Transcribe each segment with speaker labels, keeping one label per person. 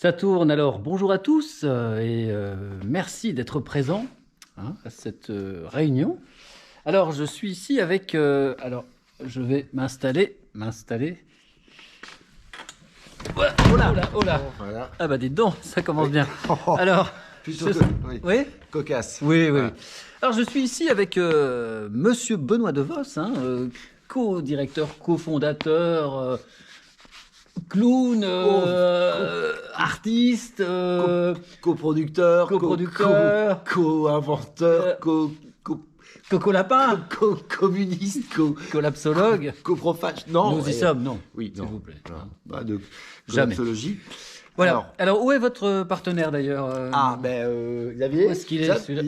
Speaker 1: Ça tourne alors, bonjour à tous et merci d'être présents à cette réunion. Alors je suis ici avec, alors je vais m'installer. Voilà. Oh là, oh là.
Speaker 2: Voilà.
Speaker 1: Ah bah dites donc, ça commence
Speaker 2: Oui.
Speaker 1: bien. Alors,
Speaker 2: Plutôt oui.
Speaker 1: oui,
Speaker 2: Cocasse.
Speaker 1: oui.
Speaker 2: Voilà.
Speaker 1: Alors je suis ici avec Monsieur Benoît DeVos, co-directeur, cofondateur, clown, artiste,
Speaker 2: Coproducteur,
Speaker 1: coproducteur,
Speaker 2: co-inventeur,
Speaker 1: Coco Lapin,
Speaker 2: communiste,
Speaker 1: collapsologue.
Speaker 2: coprophage. Non.
Speaker 1: Nous y sommes, non.
Speaker 2: Oui,
Speaker 1: S'il
Speaker 2: non.
Speaker 1: vous plaît.
Speaker 2: Non, pas de
Speaker 1: Jamais.
Speaker 2: collapsologie.
Speaker 1: Voilà. Alors, où est votre partenaire d'ailleurs
Speaker 2: Xavier.
Speaker 1: Où est-ce qu'il est,
Speaker 2: ça,
Speaker 1: celui-là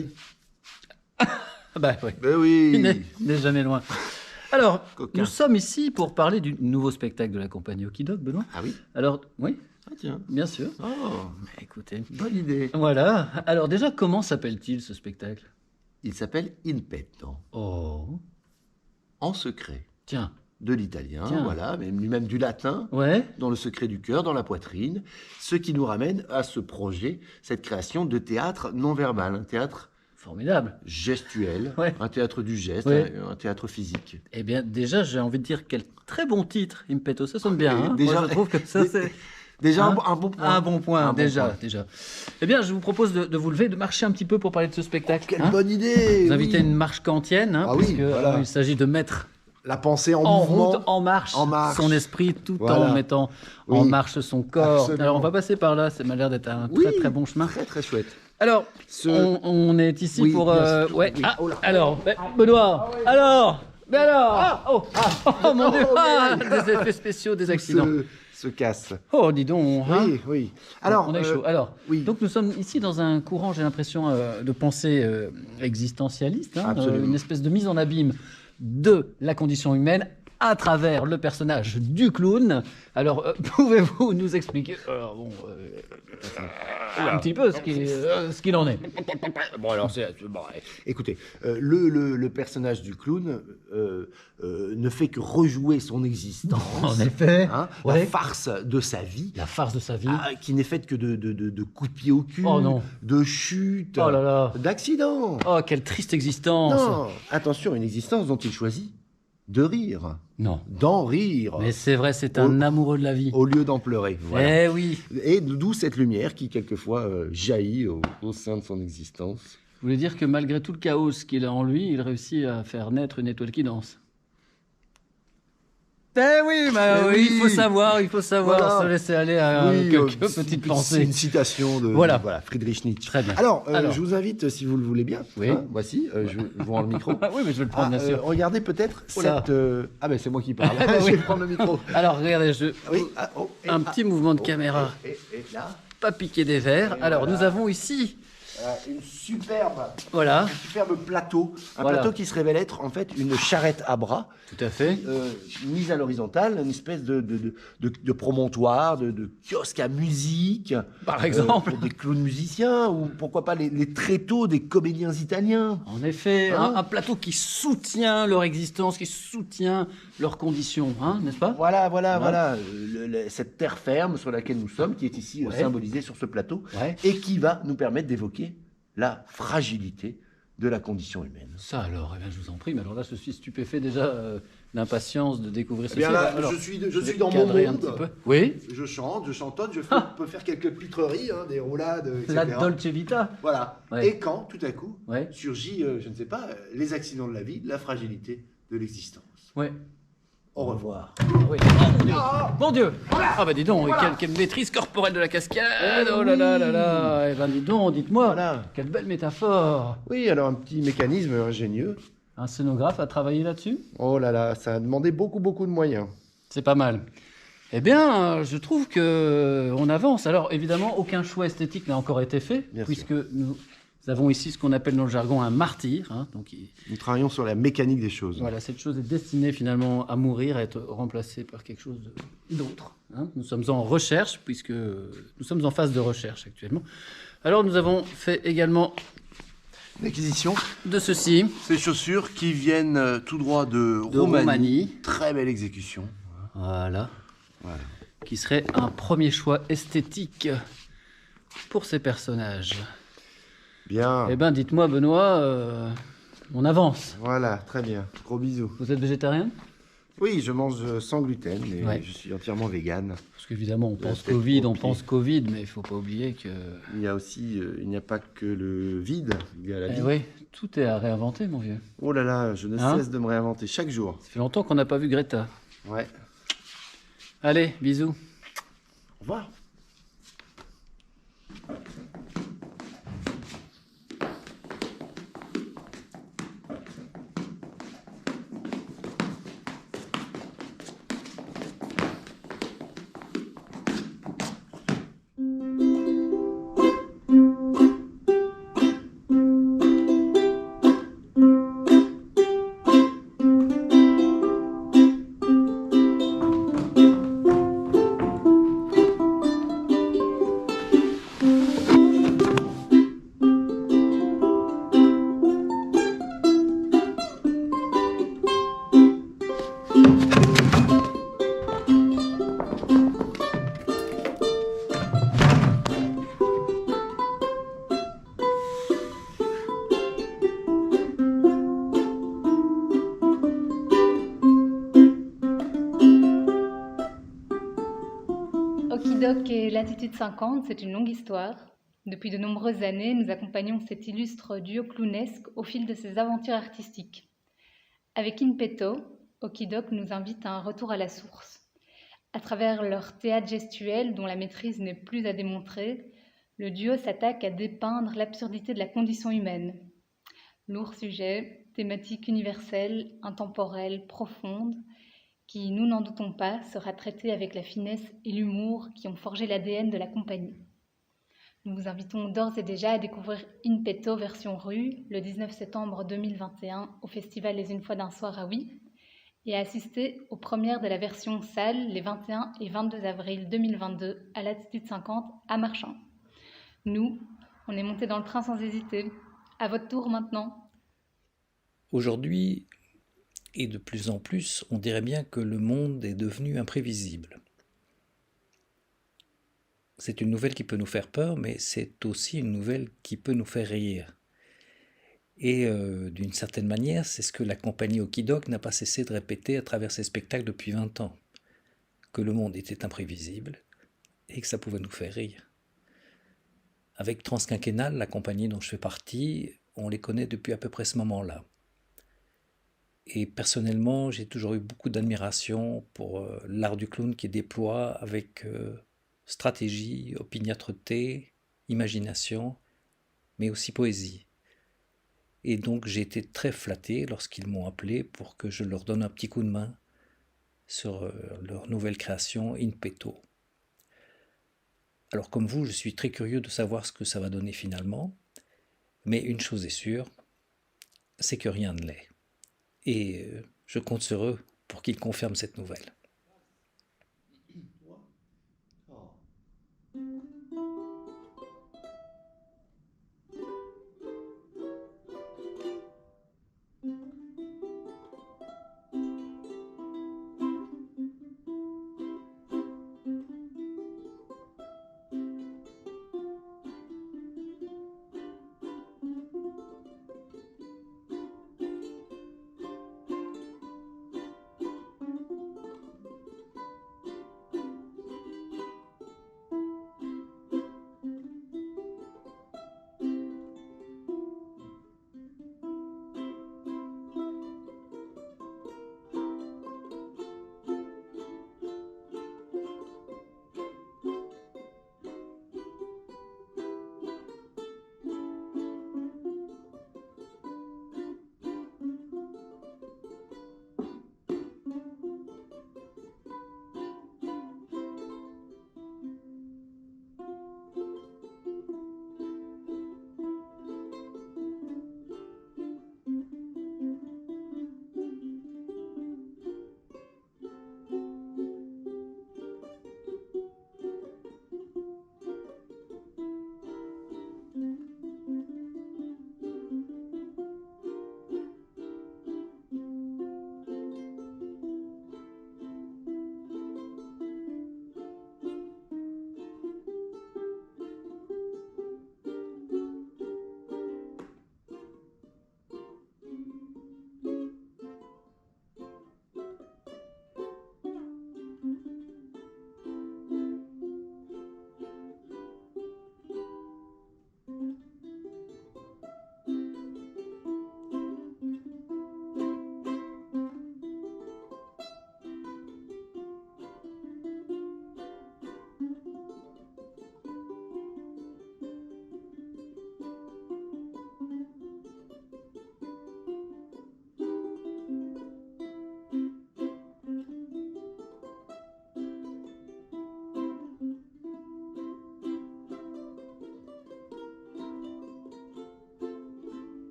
Speaker 1: Ah bah oui.
Speaker 2: Ben oui.
Speaker 1: Il n'est jamais loin. Alors,
Speaker 2: Coquin.
Speaker 1: nous sommes ici pour parler du nouveau spectacle de la compagnie Okidok, Benoît.
Speaker 2: Ah oui.
Speaker 1: Alors, oui,
Speaker 2: Ah tiens.
Speaker 1: bien sûr.
Speaker 2: Oh,
Speaker 1: Mais écoutez.
Speaker 2: bonne idée.
Speaker 1: Voilà. Alors déjà, comment s'appelle-t-il ce spectacle?
Speaker 2: Il s'appelle In Petto,
Speaker 1: Oh,
Speaker 2: en secret,
Speaker 1: tiens.
Speaker 2: de l'italien,
Speaker 1: Tiens.
Speaker 2: voilà, mais lui-même du latin.
Speaker 1: Ouais.
Speaker 2: Dans le secret du cœur, dans la poitrine, ce qui nous ramène à ce projet, cette création de théâtre non verbal, un théâtre
Speaker 1: Formidable.
Speaker 2: gestuel,
Speaker 1: Ouais.
Speaker 2: un théâtre du geste,
Speaker 1: Ouais.
Speaker 2: un théâtre physique.
Speaker 1: Eh bien, déjà, j'ai envie de dire quel très bon titre, Impeto. Ça sonne bien.
Speaker 2: Et
Speaker 1: Hein.
Speaker 2: déjà-
Speaker 1: Moi, je trouve que ça, c'est
Speaker 2: Déjà
Speaker 1: Hein
Speaker 2: un bon point.
Speaker 1: un bon point,
Speaker 2: Un bon
Speaker 1: déjà,
Speaker 2: point.
Speaker 1: déjà. Eh bien, je vous propose de vous lever, de marcher un petit peu pour parler de ce spectacle.
Speaker 2: Quelle
Speaker 1: hein.
Speaker 2: bonne idée.
Speaker 1: Vous
Speaker 2: oui.
Speaker 1: invitez une marche kantienne,
Speaker 2: Ah oui,
Speaker 1: puisque
Speaker 2: voilà.
Speaker 1: il s'agit de mettre
Speaker 2: La pensée en
Speaker 1: en
Speaker 2: mouvement.
Speaker 1: route, en marche,
Speaker 2: marche.
Speaker 1: son esprit, tout
Speaker 2: Voilà.
Speaker 1: en mettant en
Speaker 2: Oui.
Speaker 1: marche son corps.
Speaker 2: Absolument.
Speaker 1: Alors, on va passer par là, ça m'a l'air d'être un
Speaker 2: Oui.
Speaker 1: très très bon chemin.
Speaker 2: Très très chouette.
Speaker 1: Alors,
Speaker 2: Ce-
Speaker 1: on est ici
Speaker 2: Oui,
Speaker 1: pour...
Speaker 2: bien sûr.
Speaker 1: ouais.
Speaker 2: Oui.
Speaker 1: Ah,
Speaker 2: Oh là.
Speaker 1: alors, Benoît, alors mais alors oh mon Dieu
Speaker 2: Oh,
Speaker 1: ah,
Speaker 2: mais
Speaker 1: des effets spéciaux, des accidents.
Speaker 2: Se casse.
Speaker 1: Oh, dis donc hein.
Speaker 2: Oui, oui. Alors,
Speaker 1: On est chaud. Alors,
Speaker 2: oui.
Speaker 1: donc nous sommes ici dans un courant, j'ai l'impression, de pensée existentialiste,
Speaker 2: Absolument.
Speaker 1: une espèce de mise en abîme de la condition humaine à travers le personnage du clown. Alors, pouvez-vous nous expliquer un petit peu ce qu'il en est?
Speaker 2: Bon, alors, écoutez, le personnage du clown ne fait que rejouer son existence.
Speaker 1: En effet,
Speaker 2: Hein,
Speaker 1: ouais.
Speaker 2: la farce de sa vie,
Speaker 1: La farce de sa vie.
Speaker 2: qui n'est faite que de coups de pied au cul,
Speaker 1: Oh non.
Speaker 2: de chutes,
Speaker 1: Oh là là.
Speaker 2: d'accidents.
Speaker 1: Oh, quelle triste existence.
Speaker 2: Non, attention, une existence dont il choisit de rire,
Speaker 1: Non.
Speaker 2: d'en rire,
Speaker 1: Mais c'est vrai, c'est un amoureux de la vie.
Speaker 2: au lieu d'en pleurer. Voilà.
Speaker 1: Eh oui.
Speaker 2: Et d'où cette lumière qui, quelquefois, jaillit au sein de son existence.
Speaker 1: Vous voulez dire que malgré tout le chaos qu'il a en lui, il réussit à faire naître une étoile qui danse? Eh oui,
Speaker 2: Eh
Speaker 1: oui,
Speaker 2: oui.
Speaker 1: il faut savoir
Speaker 2: Voilà.
Speaker 1: se laisser aller à
Speaker 2: Oui,
Speaker 1: quelques
Speaker 2: c'est
Speaker 1: petites
Speaker 2: c'est
Speaker 1: pensées.
Speaker 2: une citation de
Speaker 1: Voilà.
Speaker 2: Friedrich Nietzsche.
Speaker 1: Très bien.
Speaker 2: Alors,
Speaker 1: Alors.
Speaker 2: je vous invite, si vous le voulez bien,
Speaker 1: Oui.
Speaker 2: voici, je vous rends le micro.
Speaker 1: Ah oui, mais je vais le prendre, bien sûr.
Speaker 2: Regardez peut-être
Speaker 1: Oh là.
Speaker 2: cette... Ah ben c'est moi qui parle,
Speaker 1: Ah bah
Speaker 2: je
Speaker 1: oui.
Speaker 2: vais prendre le micro.
Speaker 1: Alors, regardez,
Speaker 2: Oui,
Speaker 1: un petit mouvement de caméra.
Speaker 2: Et là,
Speaker 1: pas piquer des verres.
Speaker 2: Et
Speaker 1: Alors,
Speaker 2: voilà.
Speaker 1: nous avons ici,
Speaker 2: une superbe
Speaker 1: voilà,
Speaker 2: plateau. Un
Speaker 1: Voilà.
Speaker 2: plateau qui se révèle être en fait une charrette à bras
Speaker 1: tout à fait.
Speaker 2: mise à l'horizontale, une espèce de promontoire, de kiosque à musique.
Speaker 1: Par exemple.
Speaker 2: Pour des clowns musiciens ou pourquoi pas les tréteaux des comédiens italiens.
Speaker 1: En effet,
Speaker 2: Hein
Speaker 1: un plateau qui soutient leur existence, qui soutient leurs conditions, n'est-ce pas?
Speaker 2: Voilà. Cette terre ferme sur laquelle nous sommes, qui est ici
Speaker 1: Ouais.
Speaker 2: symbolisée sur ce plateau,
Speaker 1: Ouais.
Speaker 2: et qui va nous permettre d'évoquer la fragilité de la condition humaine.
Speaker 1: Ça alors, eh bien, je vous en prie. Mais alors là, je suis stupéfait déjà d'impatience de découvrir ceci.
Speaker 2: bien là,
Speaker 1: Alors,
Speaker 2: je suis
Speaker 1: vais
Speaker 2: dans mon
Speaker 1: cadrer un
Speaker 2: monde.
Speaker 1: petit peu. Oui,
Speaker 2: Je chante, je chantonne, je
Speaker 1: Ah.
Speaker 2: peux faire quelques pitreries, des roulades, etc.
Speaker 1: la Dolce Vita.
Speaker 2: Voilà.
Speaker 1: Ouais.
Speaker 2: Et quand, tout à coup,
Speaker 1: Ouais.
Speaker 2: surgit, je ne sais pas, les accidents de la vie, la fragilité de l'existence.
Speaker 1: Ouais.
Speaker 2: Au revoir.
Speaker 1: Ah oui. Oh, mon Dieu. Mon Dieu. Ah bah dis donc, quelle maîtrise corporelle de la cascade. Oh là là là là. Eh ben dis donc, dites-moi.
Speaker 2: Voilà.
Speaker 1: Quelle belle métaphore.
Speaker 2: Oui, alors un petit mécanisme ingénieux.
Speaker 1: Un scénographe a travaillé là-dessus?
Speaker 2: Oh là là, ça a demandé beaucoup de moyens.
Speaker 1: C'est pas mal. Eh bien, je trouve que on avance. Alors, évidemment, aucun choix esthétique n'a encore été fait,
Speaker 2: Bien
Speaker 1: puisque nous avons ici ce qu'on appelle dans le jargon un martyr. Donc,
Speaker 2: Nous travaillons sur la mécanique des choses.
Speaker 1: voilà, cette chose est destinée finalement à mourir, à être remplacée par quelque chose d'autre. Nous sommes en recherche, puisque nous sommes en phase de recherche actuellement. Alors, nous avons fait également
Speaker 2: L'acquisition,
Speaker 1: de ceci.
Speaker 2: ces chaussures qui viennent tout droit de
Speaker 1: Roumanie.
Speaker 2: Très belle exécution.
Speaker 1: Voilà.
Speaker 2: Voilà.
Speaker 1: Qui serait un premier choix esthétique pour ces personnages.
Speaker 2: Bien.
Speaker 1: Eh bien, dites-moi, Benoît, on avance.
Speaker 2: Voilà, très bien. Gros bisous.
Speaker 1: Vous êtes végétarien?
Speaker 2: Oui, je mange sans gluten et
Speaker 1: Ouais.
Speaker 2: je suis entièrement vegan.
Speaker 1: Parce qu'évidemment, on pense
Speaker 2: tête
Speaker 1: Covid,
Speaker 2: aux
Speaker 1: on
Speaker 2: pieds.
Speaker 1: pense Covid, mais il faut pas oublier que...
Speaker 2: Il y a aussi, il n'y a pas que le vide, il y a la vie.
Speaker 1: oui, tout est à réinventer, mon vieux.
Speaker 2: Oh là là, je ne
Speaker 1: Hein
Speaker 2: cesse de me réinventer chaque jour.
Speaker 1: Ça fait longtemps qu'on n'a pas vu Greta.
Speaker 2: Ouais.
Speaker 1: Allez, bisous.
Speaker 2: Au revoir.
Speaker 3: Okidoc et Latitude 50, c'est une longue histoire. Depuis de nombreuses années, nous accompagnons cet illustre duo clownesque au fil de ses aventures artistiques. Avec In Petto, Okidoc nous invite à un retour à la source. À travers leur théâtre gestuel, dont la maîtrise n'est plus à démontrer, le duo s'attaque à dépeindre l'absurdité de la condition humaine. Lourd sujet, thématique universelle, intemporelle, profonde, qui, nous n'en doutons pas, sera traité avec la finesse et l'humour qui ont forgé l'ADN de la compagnie. Nous vous invitons d'ores et déjà à découvrir In Petto version rue le 19 septembre 2021 au festival Les Une fois d'un soir à Oui et à assister aux premières de la version salle les 21 et 22 avril 2022 à Latitude 50 à Marchand. Nous, on est montés dans le train sans hésiter. À votre tour maintenant.
Speaker 4: Aujourd'hui, et de plus en plus, on dirait bien que le monde est devenu imprévisible. C'est une nouvelle qui peut nous faire peur, mais c'est aussi une nouvelle qui peut nous faire rire. Et d'une certaine manière, c'est ce que la compagnie Okidoc n'a pas cessé de répéter à travers ses spectacles depuis 20 ans. Que le monde était imprévisible et que ça pouvait nous faire rire. Avec Transquinquennal, la compagnie dont je fais partie, on les connaît depuis à peu près ce moment-là. Et personnellement, j'ai toujours eu beaucoup d'admiration pour l'art du clown qui déploie avec stratégie, opiniâtreté, imagination, mais aussi poésie. Et donc j'ai été très flatté lorsqu'ils m'ont appelé pour que je leur donne un petit coup de main sur leur nouvelle création In Petto. Alors comme vous, je suis très curieux de savoir ce que ça va donner finalement, mais une chose est sûre, c'est que rien ne l'est. Et je compte sur eux pour qu'ils confirment cette nouvelle.